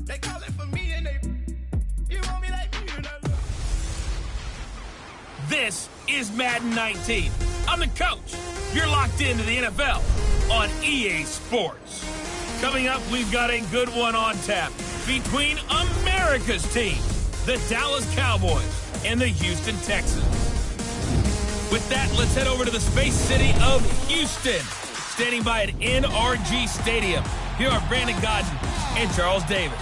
They call it for me and they... You want me like you, This is Madden 19. I'm the coach. You're locked into the NFL on EA Sports. Coming up, we've got a good one on tap between America's team, the Dallas Cowboys, and the Houston Texans. With that, let's head over to the space city of Houston. Standing by at NRG Stadium, here are Brandon Godden and Charles Davis.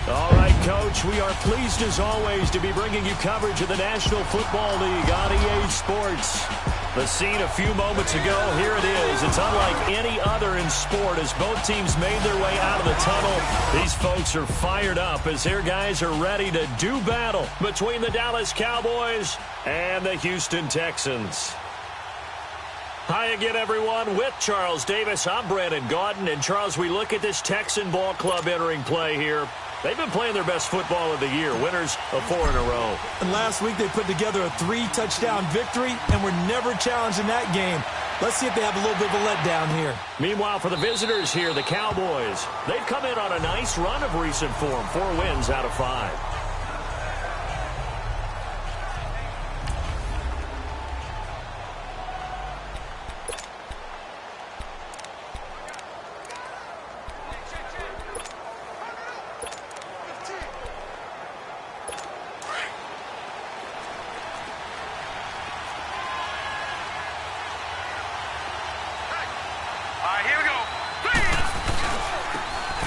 All right, Coach, we are pleased as always to be bringing you coverage of the National Football League on EA Sports. The scene a few moments ago, here it is. It's unlike any other in sport as both teams made their way out of the tunnel. These folks are fired up as their guys are ready to do battle between the Dallas Cowboys and the Houston Texans. Hi again, everyone. With Charles Davis, I'm Brandon Gaudin. And, Charles, we look at this Texan ball club entering play here. They've been playing their best football of the year, winners of 4 in a row. And last week they put together a 3-touchdown victory and were never challenged in that game. Let's see if they have a little bit of a letdown here. Meanwhile, for the visitors here, the Cowboys, they've come in on a nice run of recent form, 4 wins out of 5.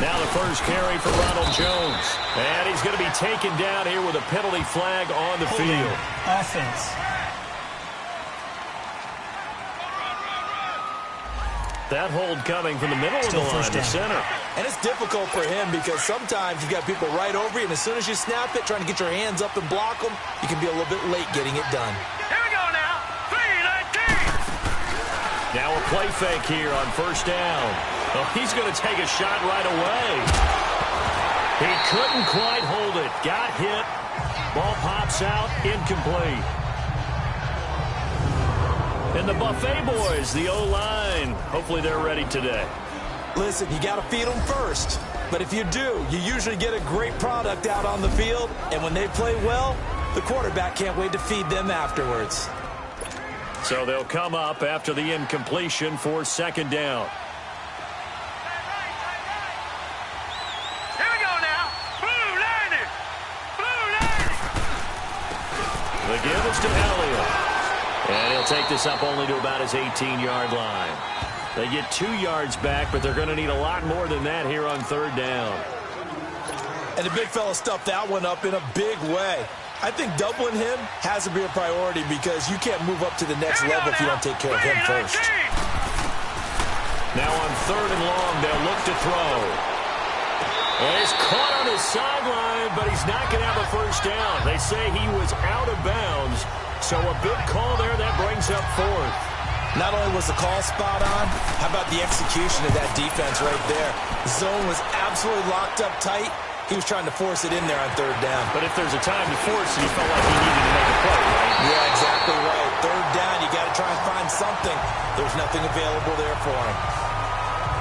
Now the first carry for Ronald Jones. And he's going to be taken down here with a penalty flag on the field. Offense. That hold coming from the middle of the line to center. And it's difficult for him because sometimes you got people right over you, and as soon as you snap it, trying to get your hands up and block them, you can be a little bit late getting it done. Here we go now. 3-19. Now a play fake here on first down. Oh, he's going to take a shot right away. He couldn't quite hold it. Got hit. Ball pops out. Incomplete. And the Buffet boys, the O-line, hopefully they're ready today. Listen, you got to feed them first. But if you do, you usually get a great product out on the field. And when they play well, the quarterback can't wait to feed them afterwards. So they'll come up after the incompletion for second down. The give is to Elliott. And he'll take this up only to about his 18-yard line. They get 2 yards back, but they're going to need a lot more than that here on third down. And the big fella stuffed that one up in a big way. I think doubling him has to be a priority because you can't move up to the next level if you don't take care of him first. Now on third and long, they'll look to throw. And he's caught on his sideline, but he's not going to have a first down. They say he was out of bounds, so a big call there that brings up fourth. Not only was the call spot on, how about the execution of that defense right there? The zone was absolutely locked up tight. He was trying to force it in there on third down. But if there's a time to force it, he felt like he needed to make a play, right? Yeah, exactly right. Third down, you got to try and find something. There's nothing available there for him.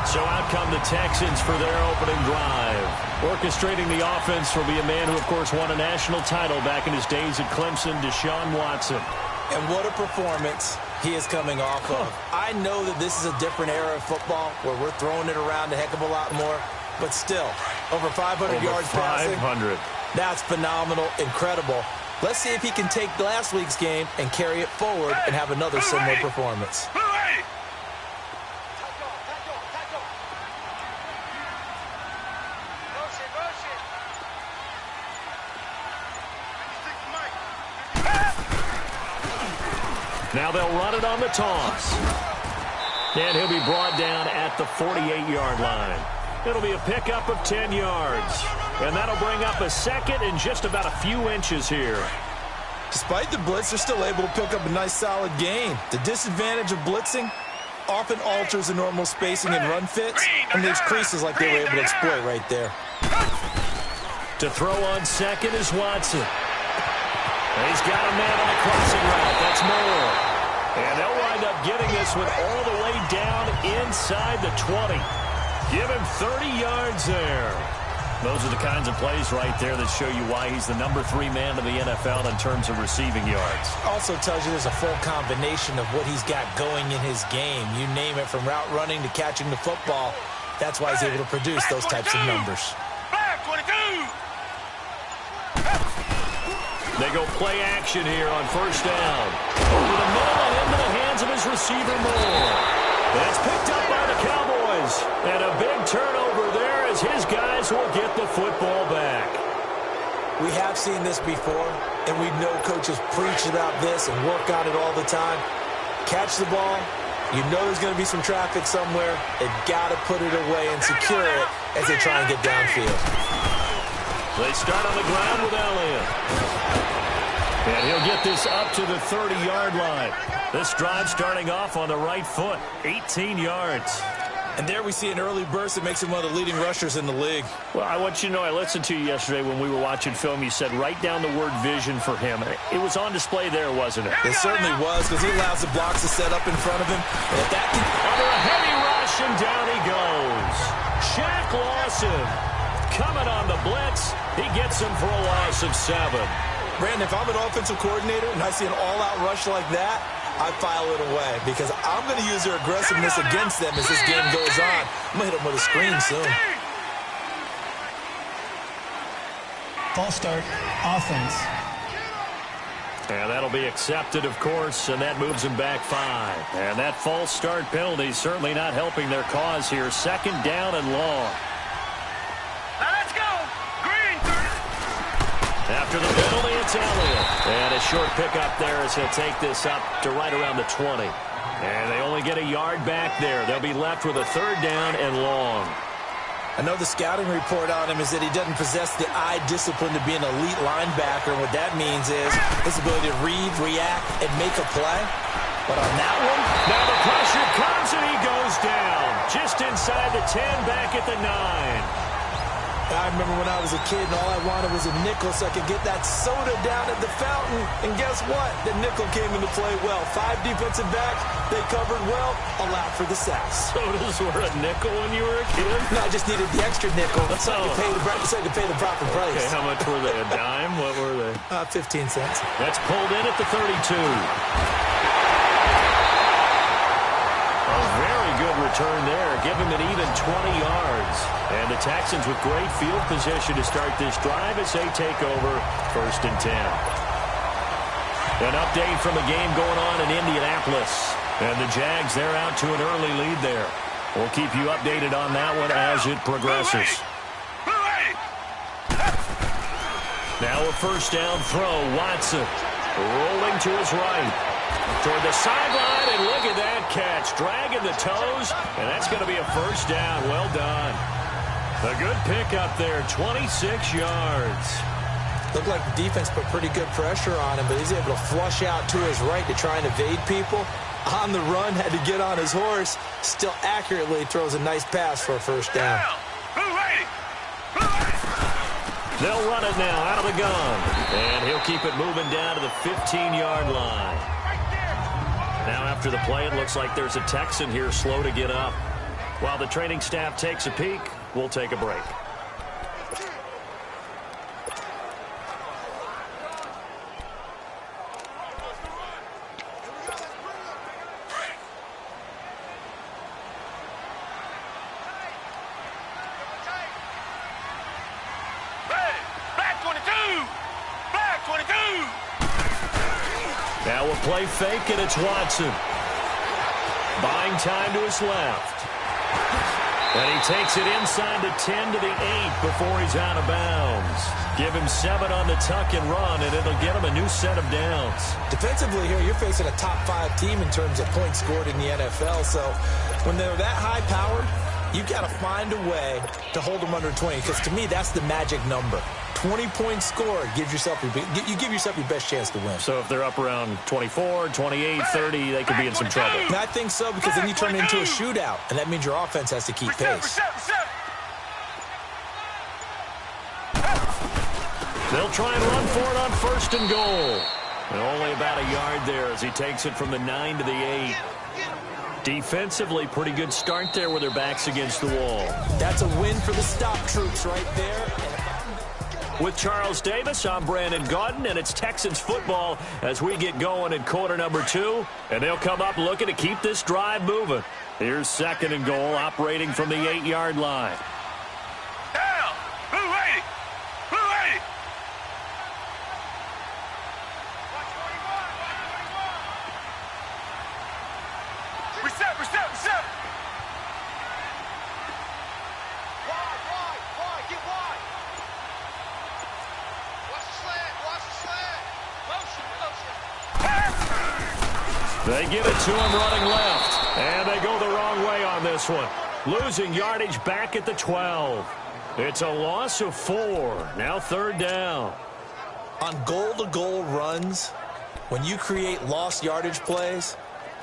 So out come the Texans for their opening drive. Orchestrating the offense will be a man who, of course, won a national title back in his days at Clemson, Deshaun Watson. And what a performance he is coming off of. I know that this is a different era of football where we're throwing it around a heck of a lot more, but still, over 500 yards passing. 500. That's phenomenal, incredible. Let's see if he can take last week's game and carry it forward and have another similar performance. Now they'll run it on the toss. And he'll be brought down at the 48-yard line. It'll be a pickup of 10 yards. And that'll bring up a second and just about a few inches here. Despite the blitz, they're still able to pick up a nice solid gain. The disadvantage of blitzing often alters the normal spacing and run fits and leaves creases like they were able to exploit right there. To throw on second is Watson. And he's got a man on the crossing route. That's Moore. And they'll wind up getting this one all the way down inside the 20. Give him 30 yards there. Those are the kinds of plays right there that show you why he's the number 3 man in the NFL in terms of receiving yards. Also tells you there's a full combination of what he's got going in his game. You name it, from route running to catching the football. That's why he's able to produce those types of numbers. They go play action here on first down. Over the middle and into the hands of his receiver, Moore. That's picked up by the Cowboys. And a big turnover there as his guys will get the football back. We have seen this before, and we know coaches preach about this and work on it all the time. Catch the ball. You know there's going to be some traffic somewhere. They've got to put it away and secure it as they try and get downfield. They start on the ground with Elliott. And he'll get this up to the 30-yard line. This drive starting off on the right foot, 18 yards. And there we see an early burst that makes him one of the leading rushers in the league. Well, I want you to know, I listened to you yesterday when we were watching film. You said write down the word vision for him. It was on display there, wasn't it? It certainly was, because he allows the blocks to set up in front of him. And if that can... Under a heavy rush, and down he goes. Shaq Lawson coming on the blitz. He gets him for a loss of 7. Brandon, if I'm an offensive coordinator and I see an all-out rush like that, I file it away, because I'm going to use their aggressiveness against them as this game goes on. I'm going to hit them with a screen soon. False start, offense. And that'll be accepted, of course, and that moves him back 5. And that false start penalty is certainly not helping their cause here. 2nd down and long. Now let's go. Green. After the penalty, it's Elliott. And a short pickup there as he'll take this up to right around the 20. And they only get a yard back there. They'll be left with a 3rd down and long. I know the scouting report on him is that he doesn't possess the eye discipline to be an elite linebacker. And what that means is his ability to read, react, and make a play. But on that one... Now the pressure comes and he goes down. Just inside the 10, back at the 9. I remember when I was a kid and all I wanted was a nickel so I could get that soda down at the fountain. And guess what? The nickel came into play well. 5 defensive backs, they covered well, allowed for the sacks. Sodas were a nickel when you were a kid? No, I just needed the extra nickel so I could pay the proper price. Okay, how much were they? A dime? What were they? 15 cents. That's pulled in at the 32. A very good return there. Give him an even 20 yards. And the Texans with great field position to start this drive as they take over 1st and 10. An update from a game going on in Indianapolis. And the Jags, they're out to an early lead there. We'll keep you updated on that one as it progresses. Now a 1st down throw. Watson rolling to his right. Toward the sideline, and look at that catch. Dragging the toes, and that's going to be a 1st down. Well done. A good pickup there, 26 yards. Looked like the defense put pretty good pressure on him, but he's able to flush out to his right to try and evade people. On the run, had to get on his horse. Still accurately throws a nice pass for a 1st down. They'll run it now out of the gun. And he'll keep it moving down to the 15-yard line. Now after the play, it looks like there's a Texan here slow to get up. While the training staff takes a peek, we'll take a break. Now a play fake, and it's Watson. Buying time to his left. And he takes it inside the 10 to the 8 before he's out of bounds. Give him 7 on the tuck and run, and it'll get him a new set of downs. Defensively here, you're facing a top 5 team in terms of points scored in the NFL. So when they're that high-powered, you've got to find a way to hold them under 20. Because to me, that's the magic number. 20 points scored, you give yourself your best chance to win. So if they're up around 24, 28, 30, they could be in some trouble. And I think so, because then you turn it into a shootout, and that means your offense has to keep pace. They'll try and run for it on 1st and goal. And only about a yard there as he takes it from the 9 to the 8. Defensively, pretty good start there with their backs against the wall. That's a win for the stop troops right there. With Charles Davis, I'm Brandon Gaudin, and it's Texans football as we get going in quarter number 2. And they'll come up looking to keep this drive moving. Here's 2nd and goal, operating from the 8-yard line. Hell! Who waiting? Who waiting? Reset! Wide, get wide. Watch the slant. Motion. They give it to him running left, and they go the wrong way on this one. Losing yardage back at the 12. It's a loss of 4. Now 3rd down. On goal-to-goal runs, when you create lost yardage plays,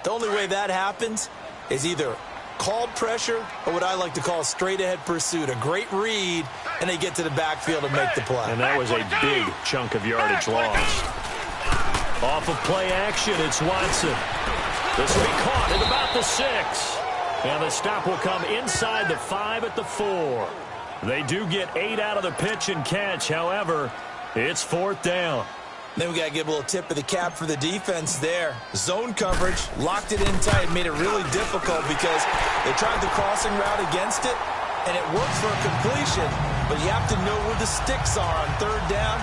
the only way that happens is either called pressure or what I like to call straight-ahead pursuit. A great read, and they get to the backfield and make the play. And that was a big chunk of yardage lost. Off of play action, it's Watson. This will be caught at about the 6. And the stop will come inside the 5 at the 4. They do get 8 out of the pitch and catch. However, it's 4th down. Then we got to give a little tip of the cap for the defense there. Zone coverage, locked it in tight, made it really difficult because they tried the crossing route against it, and it worked for a completion, but you have to know where the sticks are on 3rd down.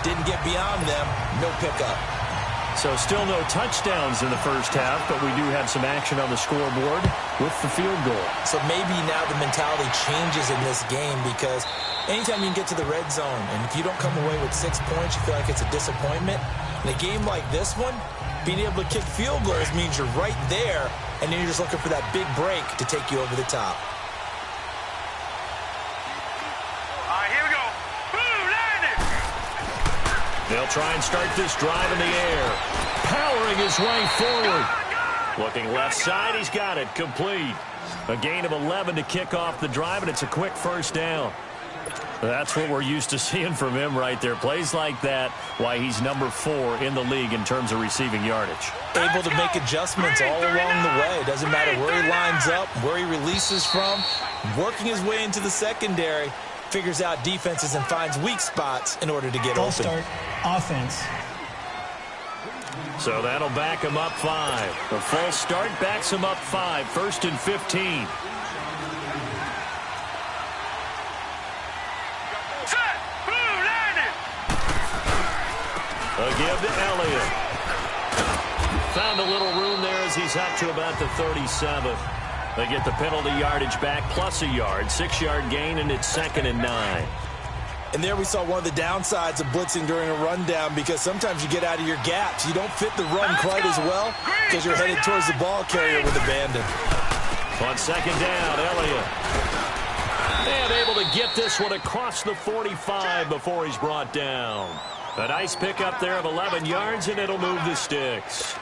Didn't get beyond them, no pickup. So still no touchdowns in the first half, but we do have some action on the scoreboard with the field goal. So maybe now the mentality changes in this game because anytime you can get to the red zone, and if you don't come away with 6 points, you feel like it's a disappointment. In a game like this one, being able to kick field goals means you're right there, and then you're just looking for that big break to take you over the top. All right, here we go. Boom, landed. They'll try and start this drive in the air. Powering his way forward. Looking left side, he's got it. Complete. A gain of 11 to kick off the drive, and it's a quick 1st down. That's what we're used to seeing from him right there. Plays like that, why he's number 4 in the league in terms of receiving yardage. Able to make adjustments all along the way. Doesn't matter where he lines up, where he releases from. Working his way into the secondary. Figures out defenses and finds weak spots in order to get open. Start offense. So that'll back him up 5. The full start backs him up 5. 1st and 15. A give to Elliott. Found a little room there as he's up to about the 37. They get the penalty yardage back plus a yard. 6-yard gain, and it's 2nd and 9. And there we saw one of the downsides of blitzing during a rundown because sometimes you get out of your gaps. You don't fit the run quite as well because you're headed towards the ball carrier with abandon. On 2nd down, Elliott. And able to get this one across the 45 before he's brought down. A nice pickup there of 11 yards, and it'll move the sticks.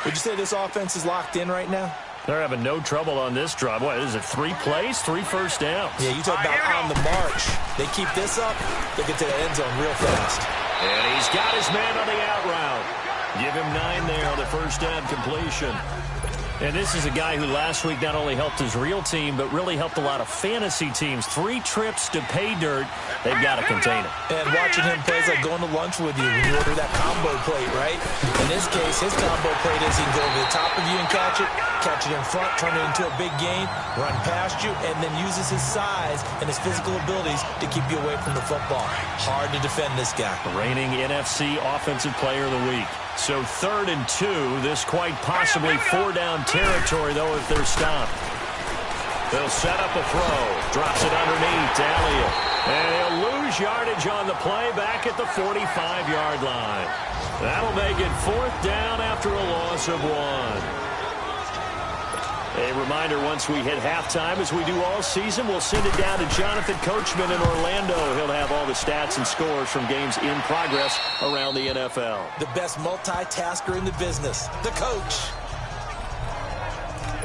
Would you say this offense is locked in right now? They're having no trouble on this drive. What is it, 3 plays, 3 first downs? Yeah, you talk about on the march. They keep this up, they get to the end zone real fast. And he's got his man on the out route. Give him 9 there on the 1st down completion. And this is a guy who last week not only helped his real team, but really helped a lot of fantasy teams. 3 trips to pay dirt. They've got to contain him. And watching him play is like going to lunch with you when you order that combo plate, right? In this case, his combo plate is he can go over the top of you and catch it in front, turn it into a big gain, run past you, and then uses his size and his physical abilities to keep you away from the football. Hard to defend this guy. Reigning NFC Offensive Player of the Week. So 3rd and 2, this quite possibly 4-down territory, though, if they're stopped. They'll set up a throw. Drops it underneath to Elliott. And he'll lose yardage on the play back at the 45-yard line. That'll make it 4th down after a loss of 1. A reminder, once we hit halftime, as we do all season, we'll send it down to Jonathan Coachman in Orlando. He'll have all the stats and scores from games in progress around the NFL. The best multitasker in the business, the coach.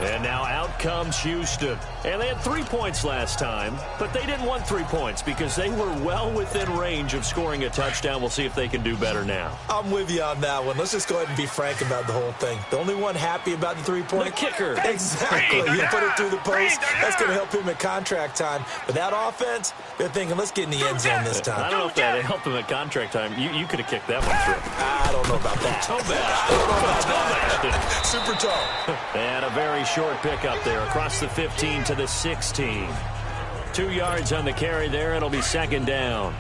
And now out comes Houston. And they had 3 points last time, but they didn't want 3 points because they were well within range of scoring a touchdown. We'll see if they can do better now. I'm with you on that one. Let's just go ahead and be frank about the whole thing. The only one happy about the three-point. The kicker. Exactly. He'll put it through the post. That's going to help him at contract time. But that offense, they're thinking, let's get in the end zone this time. I don't know if that helped him at contract time. You could have kicked that one through. I don't know about that. Toe bash. I don't know about that. Super toe. And a very short pickup there across the 15 to the 16. 2 yards on the carry there. It'll be second down.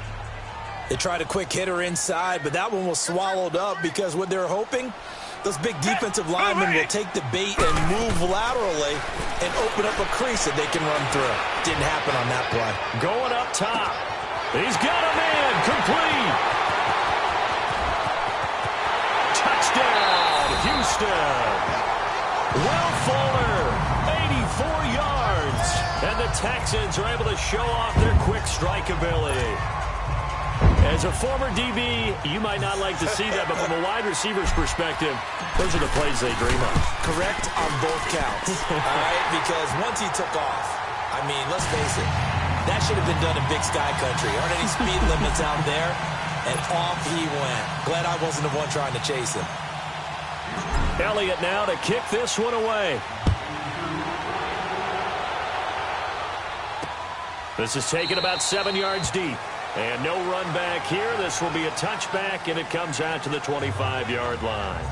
They tried a quick hitter inside, but that one was swallowed up because what they're hoping, those big defensive linemen will take the bait and move laterally and open up a crease that they can run through. Didn't happen on that play. Going up top. He's got a man. Complete. Touchdown, Houston. Will Fuller, 84 yards. And the Texans are able to show off their quick strike ability. As a former DB, you might not like to see that, but from a wide receiver's perspective, those are the plays they dream of. Correct on both counts, all right? Because once he took off, I mean, let's face it, that should have been done in Big Sky Country. Aren't any speed limits out there? And off he went. Glad I wasn't the one trying to chase him. Elliott now to kick this one away. This is taken about 7 yards deep. And no run back here. This will be a touchback, and it comes out to the 25-yard line.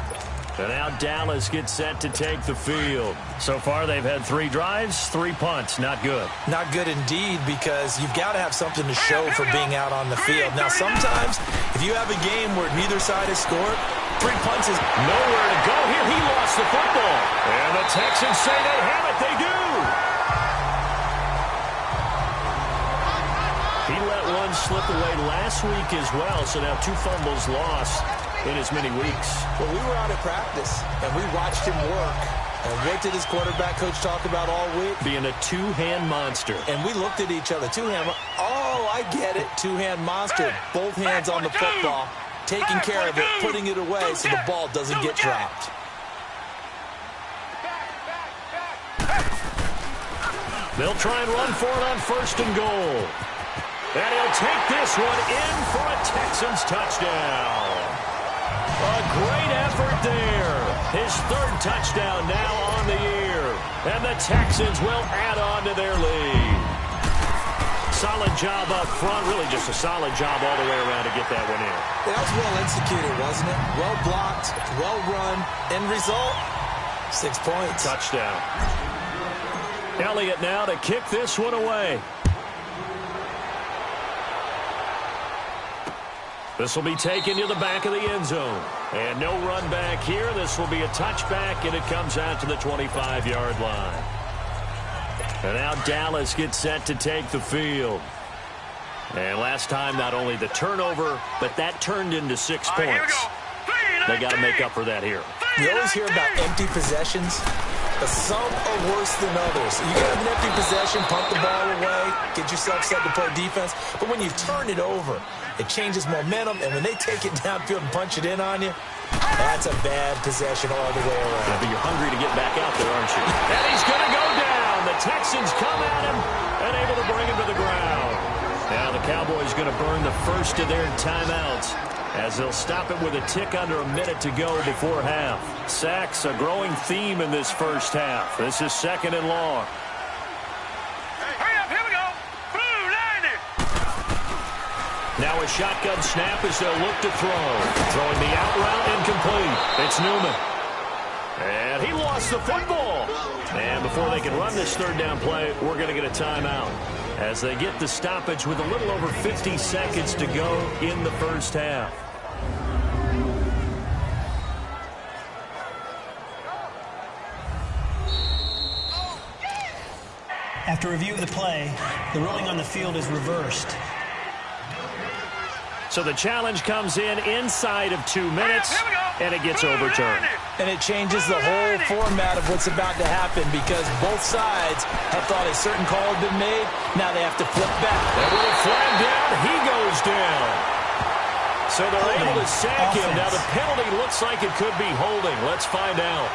And now Dallas gets set to take the field. So far, they've had 3 drives, 3 punts. Not good. Not good indeed, because you've got to have something to show for being out on the field. Now, sometimes, if you have a game where neither side has scored, 3 punts is nowhere to go here. He lost the football. And the Texans say they have it. They do. He let one slip away last week as well, so now 2 fumbles lost in as many weeks. Well, we were out at practice, and we watched him work. And what did his quarterback coach talk about all week? Being a 2-hand monster. And we looked at each other. 2-hand. Oh, I get it. 2-hand monster. Both hands on the football, taking care of it, putting it away so the ball doesn't get dropped. They'll try and run for it on 1st and goal. And he'll take this one in for a Texans touchdown. A great effort there. His 3rd touchdown now on the year. And the Texans will add on to their lead. Solid job up front. Really just a solid job all the way around to get that one in. That was well executed, wasn't it? Well blocked, well run. End result, 6 points. Touchdown. Elliott now to kick this one away. This will be taken to the back of the end zone. And no run back here. This will be a touchback, and it comes out to the 25-yard line. And now Dallas gets set to take the field. And last time, not only the turnover, but that turned into 6 points. They got to make up for that here. You always hear about empty possessions, but some are worse than others. You get an empty possession, pump the ball away, get yourself set to play defense. But when you turn it over, it changes momentum, and when they take it downfield and punch it in on you, that's a bad possession all the way around. Yeah, but you're hungry to get back out there, aren't you? And he's going to go down. The Texans come at him and able to bring him to the ground. Now the Cowboys going to burn the first of their timeouts as they'll stop it with a tick under a minute to go before half. Sacks, a growing theme in this first half. This is 2nd and long. Hurry up, here we go. Blue 90. Now a shotgun snap as they'll look to throw. Throwing the out route incomplete. It's Newman. And he lost the football. And before they can run this 3rd down play, we're going to get a timeout as they get the stoppage with a little over 50 seconds to go in the first half. After review of the play, the ruling on the field is reversed. So the challenge comes in inside of 2 minutes, and it gets overturned. And it changes the whole format of what's about to happen because both sides have thought a certain call had been made. Now they have to flip back. And with a flag down, he goes down. So they're able to sack him. Now the penalty looks like it could be holding. Let's find out.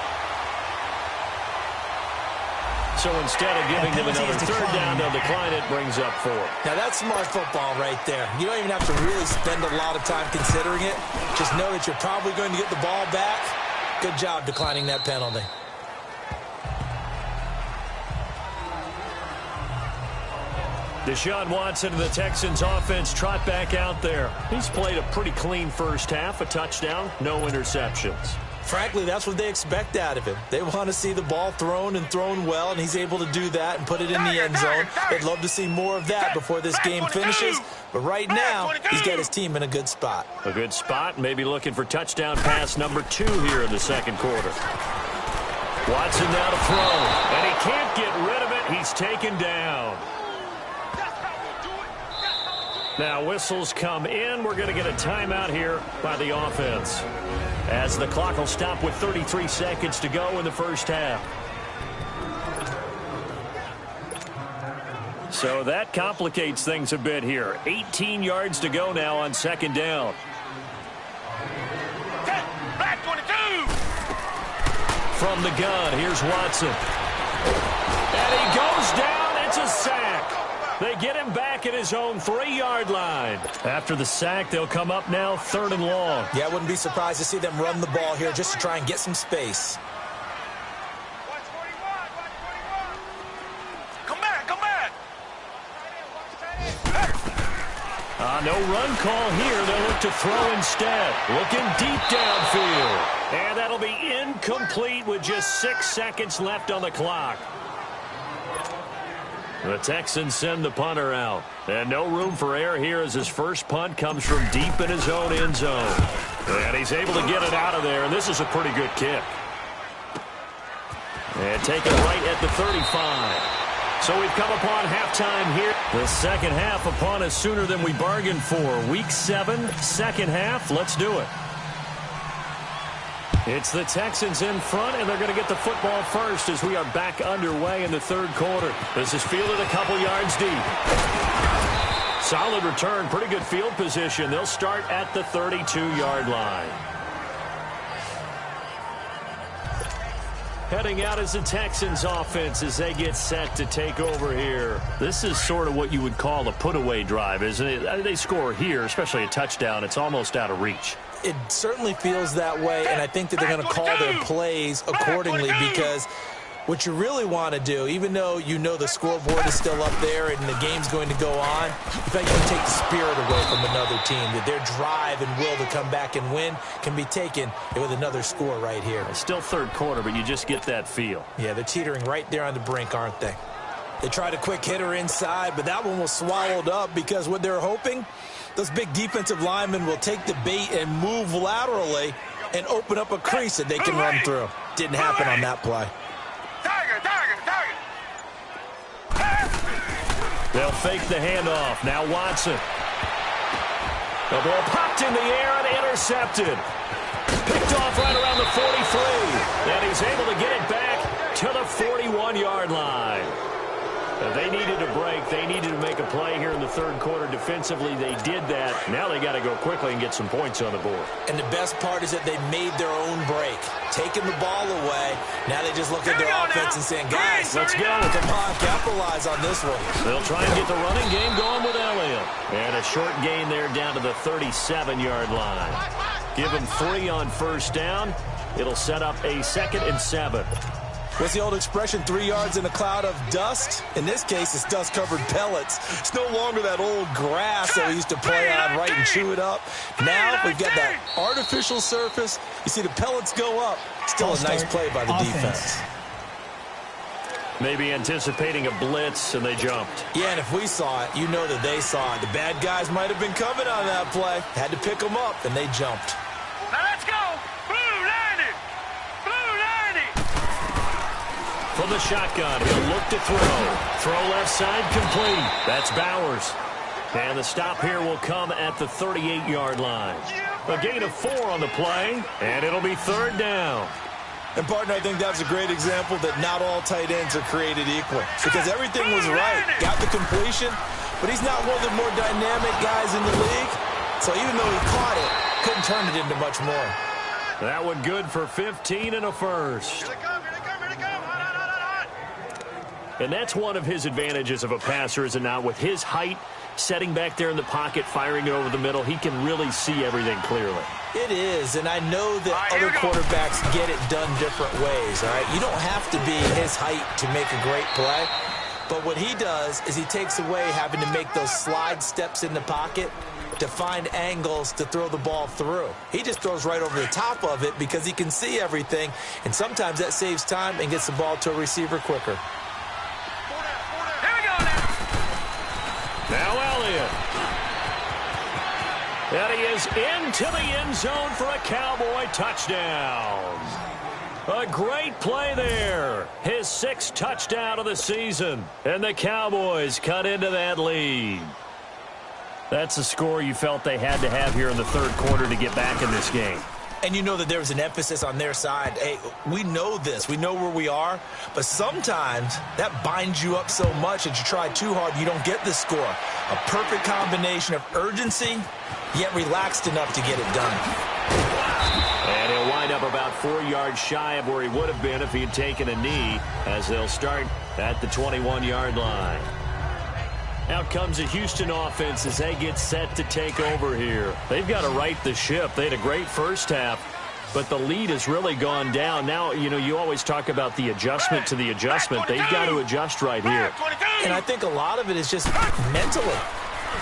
So instead of giving them another third down, they'll decline it, brings up 4. Now, that's smart football right there. You don't even have to really spend a lot of time considering it. Just know that you're probably going to get the ball back. Good job declining that penalty. Deshaun Watson and the Texans offense trot back out there. He's played a pretty clean first half, a touchdown, no interceptions. Frankly, that's what they expect out of him. They want to see the ball thrown and thrown well, and he's able to do that and put it in the end zone. They'd love to see more of that before this game finishes. But right now, he's got his team in a good spot. A good spot, maybe looking for touchdown pass number 2 here in the second quarter. Watson now to throw, and he can't get rid of it. He's taken down. Now whistles come in. We're going to get a timeout here by the offense, as the clock will stop with 33 seconds to go in the first half. So that complicates things a bit here. 18 yards to go now on second down. Black 22. From the gun, here's Watson. And he goes down. It's a sack. They get him back at his own 3-yard line. After the sack, they'll come up now 3rd and long. Yeah, I wouldn't be surprised to see them run the ball here just to try and get some space. Come back, come back. No run call here. They'll look to throw instead. Looking deep downfield. And that'll be incomplete with just 6 seconds left on the clock. The Texans send the punter out. And no room for error here as his first punt comes from deep in his own end zone. And he's able to get it out of there, and this is a pretty good kick. And taken right at the 35. So we've come upon halftime here. The second half upon us sooner than we bargained for. Week 7, second half. Let's do it. It's the Texans in front, and they're going to get the football first as we are back underway in the third quarter. This is fielded a couple yards deep. Solid return, pretty good field position. They'll start at the 32-yard line. Heading out is the Texans offense as they get set to take over here. This is sort of what you would call a put-away drive, isn't it? They score here, especially a touchdown. It's almost out of reach. It certainly feels that way, and I think that they're going to call their plays accordingly, because what you really want to do, even though you know the scoreboard is still up there and the game's going to go on, in fact, you can take the spirit away from another team, that their drive and will to come back and win can be taken with another score right here. It's still third quarter, but you just get that feel. Yeah, they're teetering right there on the brink, aren't they? They tried a quick hitter inside, but that one was swallowed up because what they're hoping, those big defensive linemen will take the bait and move laterally and open up a crease that they can run through. Didn't happen on that play. They'll fake the handoff. Now Watson. The ball popped in the air and intercepted. Picked off right around the 43. And he's able to get it back to the 41-yard line. They needed a break. They needed to make a play here in the third quarter. Defensively, they did that. Now they got to go quickly and get some points on the board. And the best part is that they made their own break, taking the ball away. Now they just look at their offense and saying, guys, let's go. Come on, capitalize on this one. They'll try and get the running game going with Elliott. And a short gain there down to the 37-yard line. Give him 3 on first down. It'll set up a 2nd and 7. What's the old expression, 3 yards in a cloud of dust? In this case, it's dust-covered pellets. It's no longer that old grass that we used to play on, right, and chew it up. Now we've got that artificial surface. You see the pellets go up. Still a nice play by the defense. Maybe anticipating a blitz, and they jumped. Yeah, and if we saw it, you know that they saw it. The bad guys might have been coming on that play. Had to pick them up, and they jumped. Now let's go. Blue 90. Blue 90. From the shotgun, he'll look to throw. Throw left side complete. That's Bowers. And the stop here will come at the 38-yard line. A gain of 4 on the play, and it'll be 3rd down. And, partner, I think that was a great example that not all tight ends are created equal, because everything was right. Got the completion, but he's not one of the more dynamic guys in the league. So even though he caught it, couldn't turn it into much more. That one good for 15 and a first. Here they come, here they come, here they come. Hot, hot, hot, hot. And that's one of his advantages of a passer, is it not? With his height, setting back there in the pocket, firing it over the middle, he can really see everything clearly. It is, and I know that other quarterbacks get it done different ways, all right? You don't have to be his height to make a great play, but what he does is he takes away having to make those slide steps in the pocket to find angles to throw the ball through. He just throws right over the top of it because he can see everything, and sometimes that saves time and gets the ball to a receiver quicker. Now Elliott. And he is into the end zone for a Cowboy touchdown. A great play there. His 6th touchdown of the season. And the Cowboys cut into that lead. That's a score you felt they had to have here in the 3rd quarter to get back in this game. And you know that there was an emphasis on their side. Hey, we know this. We know where we are. But sometimes that binds you up so much that you try too hard, you don't get the score. A perfect combination of urgency, yet relaxed enough to get it done. And he'll wind up about 4 yards shy of where he would have been if he had taken a knee, as they'll start at the 21-yard line. Out comes the Houston offense as they get set to take over here. They've got to right the ship. They had a great first half, but the lead has really gone down. Now, you know, you always talk about the adjustment to the adjustment. They've got to adjust right here. And I think a lot of it is just mentally.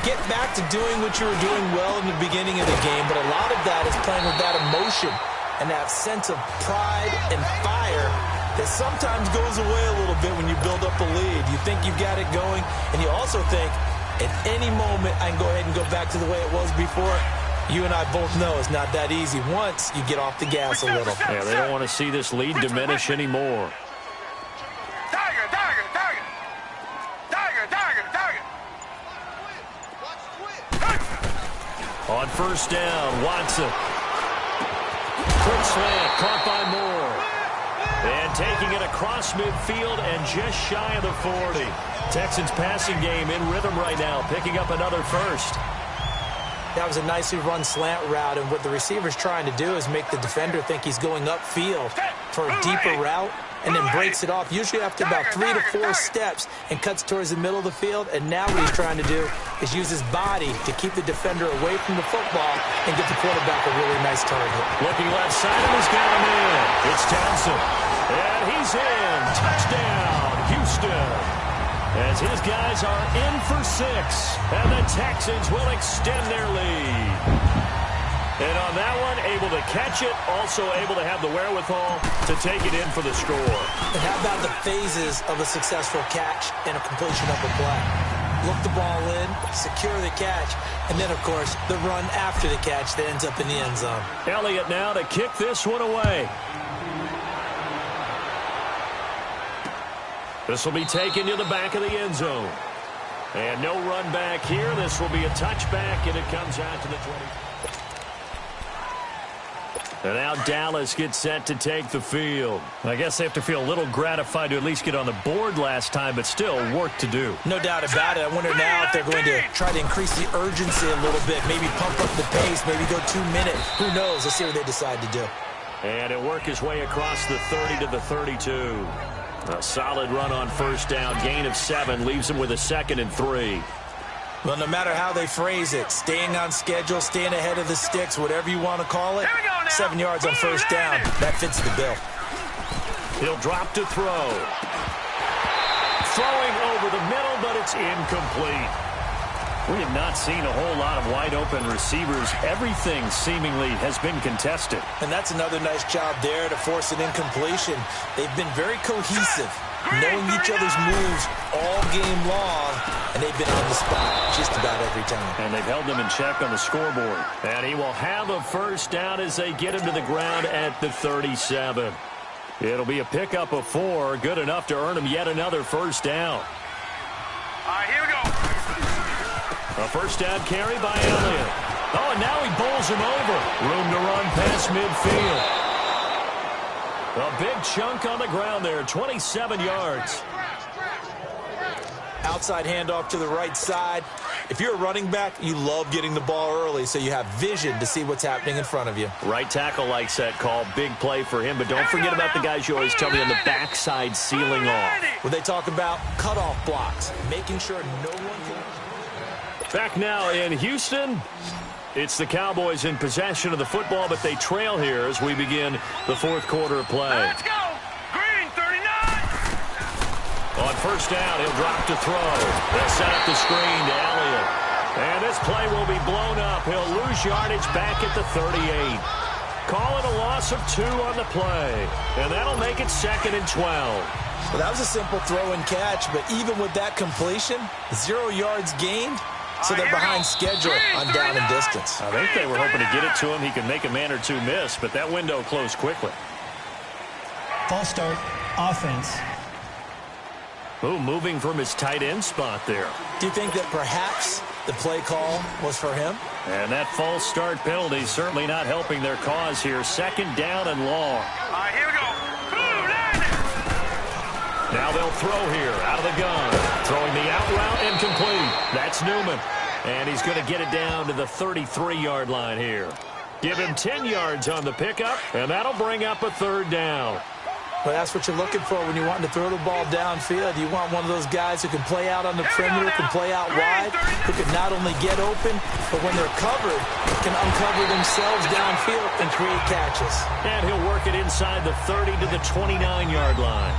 Get back to doing what you were doing well in the beginning of the game, but a lot of that is playing with that emotion and that sense of pride and fire that sometimes goes away a little bit when you build up a lead. You think you've got it going, and you also think at any moment I can go ahead and go back to the way it was before. You and I both know it's not that easy once you get off the gas a little. Yeah, they don't want to see this lead diminish anymore. Tiger, tiger, tiger. Tiger, tiger, tiger. On first down, Watson. Quick slant, caught by Moore. And taking it across midfield and just shy of the 40. Texans passing game in rhythm right now, picking up another first. That was a nicely run slant route, and what the receiver's trying to do is make the defender think he's going upfield for a deeper route and then breaks it off, usually after about 3 to 4 steps, and cuts towards the middle of the field. And now what he's trying to do is use his body to keep the defender away from the football and give the quarterback a really nice target. Looking left side, and he's got him in. It's Townsend. And he's in. Touchdown, Houston. As his guys are in for 6. And the Texans will extend their lead. And on that one, able to catch it, also able to have the wherewithal to take it in for the score. And how about the phases of a successful catch and a completion of a play? Look the ball in, secure the catch, and then, of course, the run after the catch that ends up in the end zone. Elliott now to kick this one away. This will be taken to the back of the end zone. And no run back here. This will be a touchback, and it comes out to the 20. And now Dallas gets set to take the field. I guess they have to feel a little gratified to at least get on the board last time, but still work to do. No doubt about it. I wonder now if they're going to try to increase the urgency a little bit, maybe pump up the pace, maybe go 2 minutes. Who knows? Let's see what they decide to do. And he'll work his way across the 30 to the 32. A solid run on first down. Gain of 7 leaves him with a 2nd and 3. Well, no matter how they phrase it, staying on schedule, staying ahead of the sticks, whatever you want to call it, 7 yards on first down, that fits the bill. He'll drop to throw. Throwing over the middle, but it's incomplete. We have not seen a whole lot of wide-open receivers. Everything seemingly has been contested. And that's another nice job there to force an incompletion. They've been very cohesive, knowing each other's moves all game long, and they've been on the spot just about every time. And they've held them in check on the scoreboard. And he will have a first down as they get him to the ground at the 37. It'll be a pickup of 4, good enough to earn him yet another first down. All right, here we go. A first down carry by Elliott. Oh, and now he bowls him over. Room to run past midfield. A big chunk on the ground there, 27 yards. Outside handoff to the right side. If you're a running back, you love getting the ball early so you have vision to see what's happening in front of you. Right tackle likes that call. Big play for him, but don't forget about the guys you always tell me on the backside sealing off. When they talk about cutoff blocks, making sure no one can... Back now in Houston, it's the Cowboys in possession of the football, but they trail here as we begin the fourth quarter of play. Let's go. Green 39. On first down, he'll drop to throw. They'll set up the screen to Elliott. And this play will be blown up. He'll lose yardage back at the 38. Call it a loss of 2 on the play. And that'll make it 2nd and 12. Well, that was a simple throw and catch, but even with that completion, 0 yards gained, so they're behind schedule on down and distance. I think they were hoping to get it to him. He could make a man or two miss, but that window closed quickly. False start, offense. Ooh, moving from his tight end spot there. Do you think that perhaps the play call was for him? And that false start penalty certainly not helping their cause here. 2nd down and long. All right, here we go. Blue landing. Now they'll throw here out of the gun. Throwing the out route incomplete. That's Newman. And he's going to get it down to the 33-yard line here. Give him 10 yards on the pickup, and that'll bring up a 3rd down. Well, that's what you're looking for when you're wanting to throw the ball downfield. You want one of those guys who can play out on the perimeter, can play out wide, who can not only get open, but when they're covered, can uncover themselves downfield and create catches. And he'll work it inside the 30 to the 29-yard line.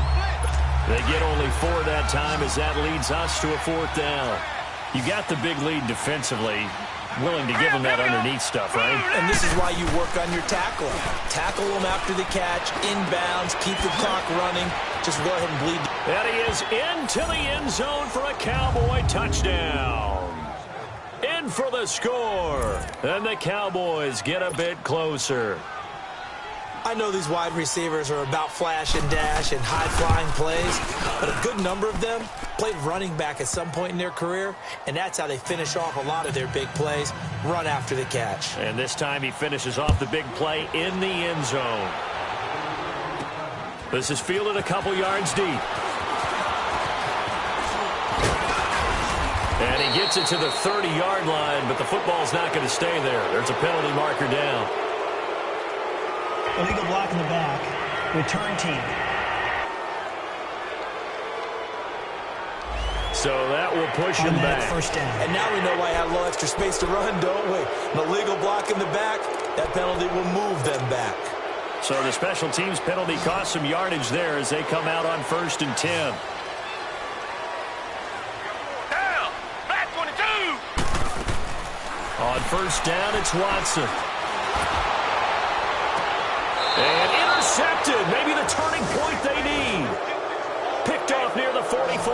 They get only 4 that time as that leads us to a 4th down. You got the big lead defensively. Willing to give them that underneath stuff, right? And this is why you work on your tackling. Tackle them after the catch, inbounds, keep the clock running. Just go ahead and bleed. And he is into the end zone for a Cowboy touchdown. In for the score. And the Cowboys get a bit closer. I know these wide receivers are about flash and dash and high-flying plays, but a good number of them played running back at some point in their career, and that's how they finish off a lot of their big plays, run after the catch. And this time he finishes off the big play in the end zone. This is fielded a couple yards deep. And he gets it to the 30-yard line, but the football's not going to stay there. There's a penalty marker down. Illegal block in the back. Return team. So that will push him back. First down. And now we know why I have a little extra space to run, don't we? An illegal block in the back, that penalty will move them back. So the special teams penalty cost some yardage there as they come out on 1st and 10. Down. Back 22. On first down, it's Watson. And intercepted. Maybe the turning point they need. Picked off near the 44.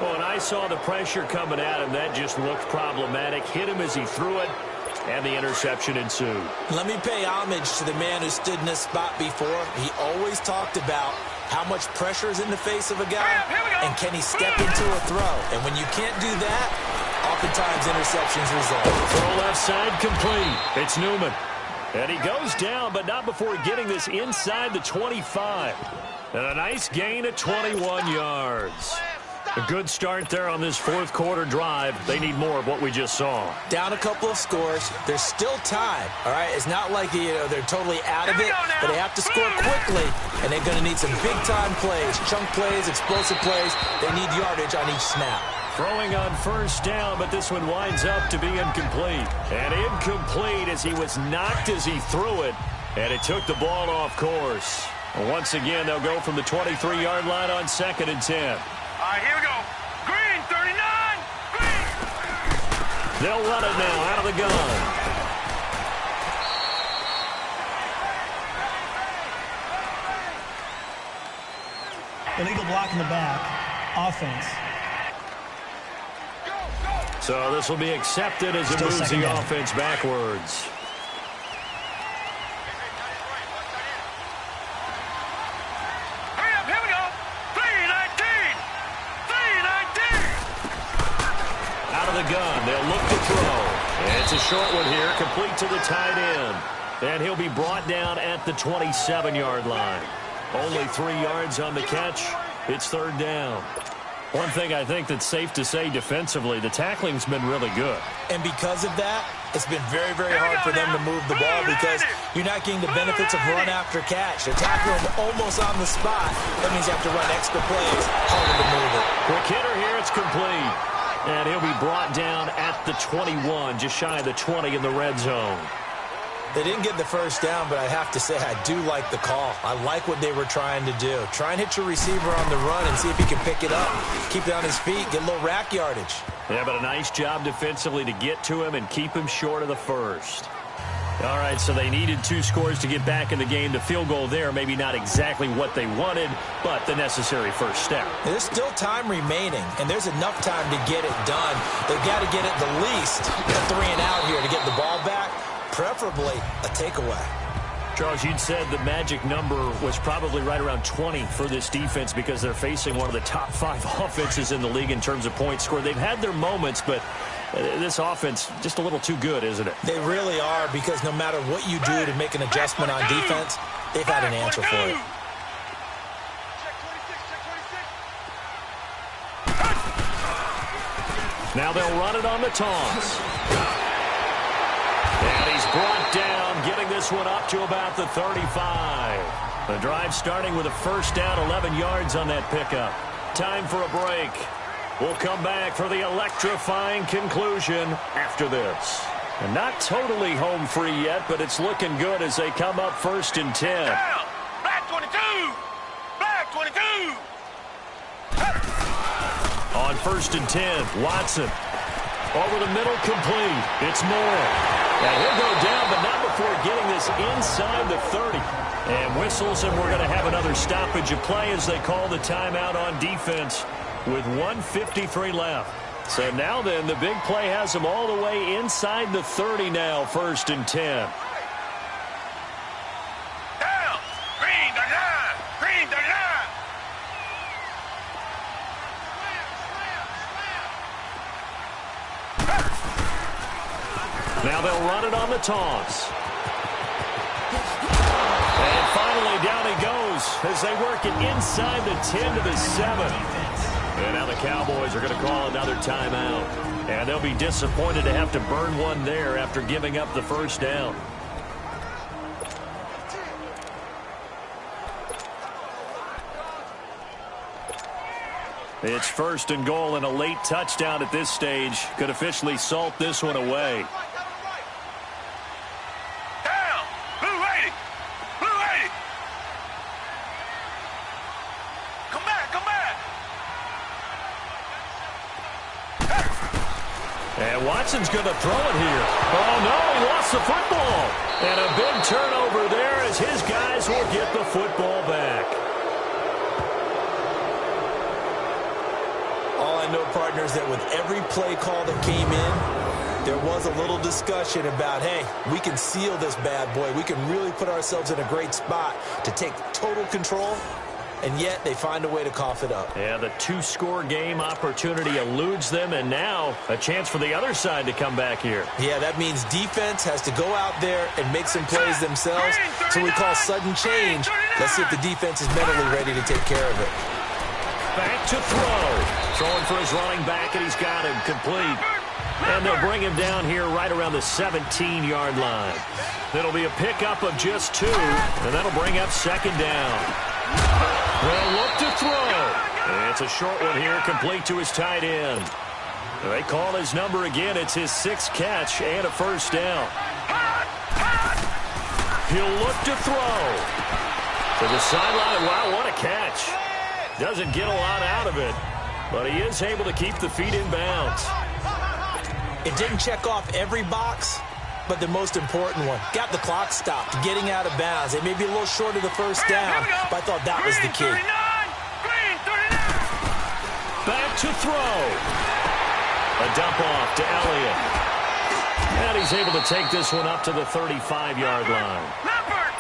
Well, and I saw the pressure coming at him. That just looked problematic. Hit him as he threw it, and the interception ensued. Let me pay homage to the man who stood in this spot before. He always talked about how much pressure is in the face of a guy, and can he step into a throw. And when you can't do that, oftentimes interceptions result. Throw left side complete. It's Newman. And he goes down, but not before getting this inside the 25. And a nice gain of 21 yards. A good start there on this fourth quarter drive. They need more of what we just saw. Down a couple of scores. There's still time, all right? It's not like they're totally out of it, but they have to score quickly, and they're going to need some big-time plays, chunk plays, explosive plays. They need yardage on each snap. Throwing on first down, but this one winds up to be incomplete. And incomplete as he was knocked as he threw it, and it took the ball off course. And once again, they'll go from the 23-yard line on 2nd and 10. All right, here we go. Green, 39. Green. They'll run it now out of the gun. Illegal block in the back. Offense. So this will be accepted as it moves the offense backwards. Hurry up, here we go. 319. 319. Out of the gun, they'll look to throw. And it's a short one here, complete to the tight end. And he'll be brought down at the 27-yard line. Only 3 yards on the catch. It's 3rd down. One thing I think that's safe to say defensively, the tackling's been really good. And because of that, it's been very, very hard for them to move the ball because you're not getting the benefits of run after catch. They're tackling almost on the spot. That means you have to run extra plays, harder to move it. Quick hitter here, it's complete. And he'll be brought down at the 21, just shy of the 20 in the red zone. They didn't get the first down, but I have to say I do like the call. I like what they were trying to do. Try and hit your receiver on the run and see if he can pick it up, keep it on his feet, get a little rack yardage. Yeah, but a nice job defensively to get to him and keep him short of the first. All right, so they needed 2 scores to get back in the game. The field goal there, maybe not exactly what they wanted, but the necessary first step. There's still time remaining, and there's enough time to get it done. They've got to get it the least a 3 and out here to get the ball back, preferably a takeaway. Charles, you'd said the magic number was probably right around 20 for this defense because they're facing one of the top 5 offenses in the league in terms of points scored. They've had their moments, but this offense just a little too good, isn't it? They really are, because no matter what you do to make an adjustment on defense, they've had an answer for it. Now they'll run it on the toss. And he's brought down, getting this one up to about the 35. The drive starting with a first down, 11 yards on that pickup. Time for a break. We'll come back for the electrifying conclusion after this. And not totally home free yet, but it's looking good as they come up 1st and 10. Down. Black 22. Black 22. On 1st and 10, Watson. Over the middle, complete. It's Moore. And he'll go down, but not before getting this inside the 30. And whistles, and we're going to have another stoppage of play as they call the timeout on defense with 1:53 left. So now then, the big play has them all the way inside the 30 now, 1st and 10. Down. Green the line. Green the line. Now they'll run it on the toss. And finally down he goes as they work it inside the 10 to the 7. And now the Cowboys are going to call another timeout. And they'll be disappointed to have to burn one there after giving up the first down. It's 1st and goal, and a late touchdown at this stage could officially salt this one away. Down. Blue 80. Blue 80. Come back. Come back. And Watson's going to throw it here. Oh, no, he lost the football. And a big turnover there as his guys will get the football back. All I know, partners, that with every play call that came in, there was a little discussion about, hey, we can seal this bad boy. We can really put ourselves in a great spot to take total control. And yet they find a way to cough it up. Yeah, the 2-score game opportunity eludes them, and now a chance for the other side to come back here. Yeah, that means defense has to go out there and make some plays themselves. So we call sudden change. Let's see if the defense is mentally ready to take care of it. Back to throw. Throwing for his running back, and he's got him complete. And they'll bring him down here right around the 17-yard line. It'll be a pickup of just 2, and that'll bring up 2nd down. They'll look to throw. It's a short one here, complete to his tight end. They call his number again. It's his 6th catch and a first down. He'll look to throw. To the sideline. Wow, what a catch. Doesn't get a lot out of it, but he is able to keep the feet in bounds. It didn't check off every box, but the most important one. Got the clock stopped, getting out of bounds. It may be a little short of the first down, but I thought that was the key. Back to throw. A dump off to Elliott. And he's able to take this one up to the 35-yard line.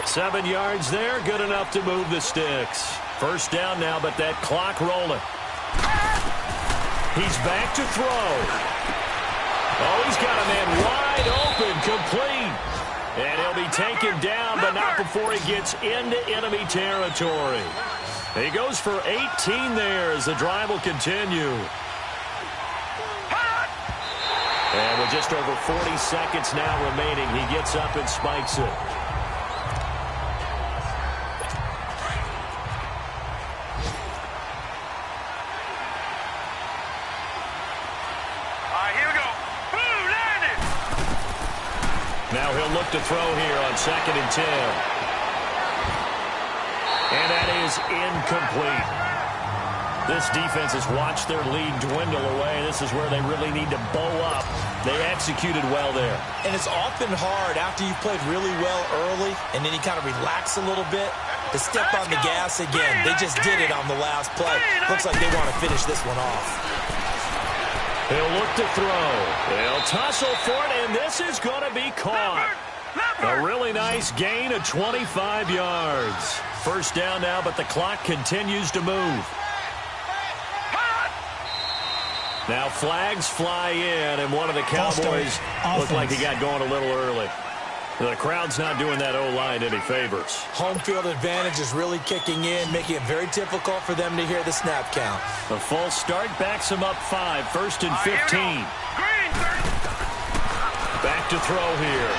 7 yards there, good enough to move the sticks. First down now, but that clock rolling. He's back to throw. Oh, he's got a man wide open, complete. And he'll be taken down, but not before he gets into enemy territory. He goes for 18 there as the drive will continue. And with just over 40 seconds now remaining, he gets up and spikes it. Now he'll look to throw here on 2nd and 10. And that is incomplete. This defense has watched their lead dwindle away. This is where they really need to bow up. They executed well there. And it's often hard after you've played really well early and then you kind of relax a little bit to step on the gas again. They just did it on the last play. Looks like they want to finish this one off. He'll look to throw. They'll tussle for it, and this is going to be caught. A really nice gain of 25 yards. First down now, but the clock continues to move. Now flags fly in, and one of the Cowboys looked like he got going a little early. The crowd's not doing that O-line any favors. Home field advantage is really kicking in, making it very difficult for them to hear the snap count. The false start backs him up 5, 1st and 15. Back to throw here.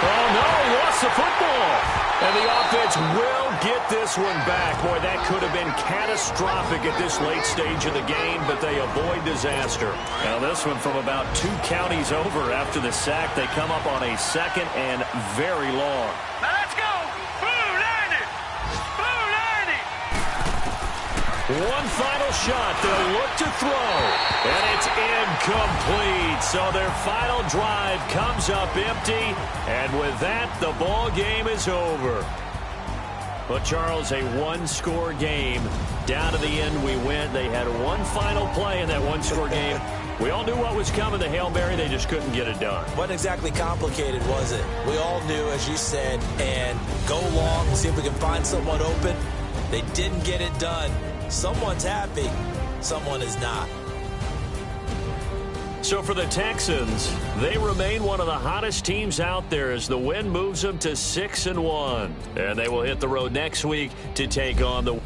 Oh, no, he lost the football. And the offense will get this one back. Boy, that could have been catastrophic at this late stage of the game, but they avoid disaster. Now this one from about 2 counties over after the sack. They come up on a 2nd and very long. Now let's go. Blue 90. Blue 90. One final shot. They'll look to throw. And it's incomplete. So their final drive comes up empty. And with that, the ball game is over. But, Charles, a one-score game. Down to the end we went. They had one final play in that one-score game. We all knew what was coming, the Hail Mary. They just couldn't get it done. Wasn't exactly complicated, was it? We all knew, as you said, and go long and see if we can find someone open. They didn't get it done. Someone's happy. Someone is not. So for the Texans, they remain one of the hottest teams out there as the win moves them to 6-1. And they will hit the road next week to take on the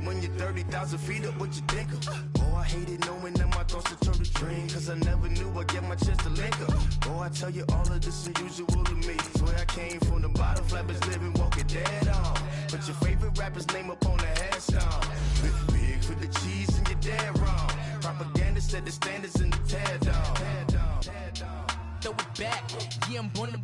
when you're 30,000 feet up, what you think of? Oh, I hated knowing that my thoughts would turn to dream, cause I never knew I'd get my chance to link up. Oh, I tell you all of this unusual to me. Swear I came from the bottom, flappers living, walking dead on. Put your favorite rapper's name up on the headstone. Big for the cheese and you're dead wrong. Propaganda set the standards in the tear down. Throw it back, yeah, I'm born to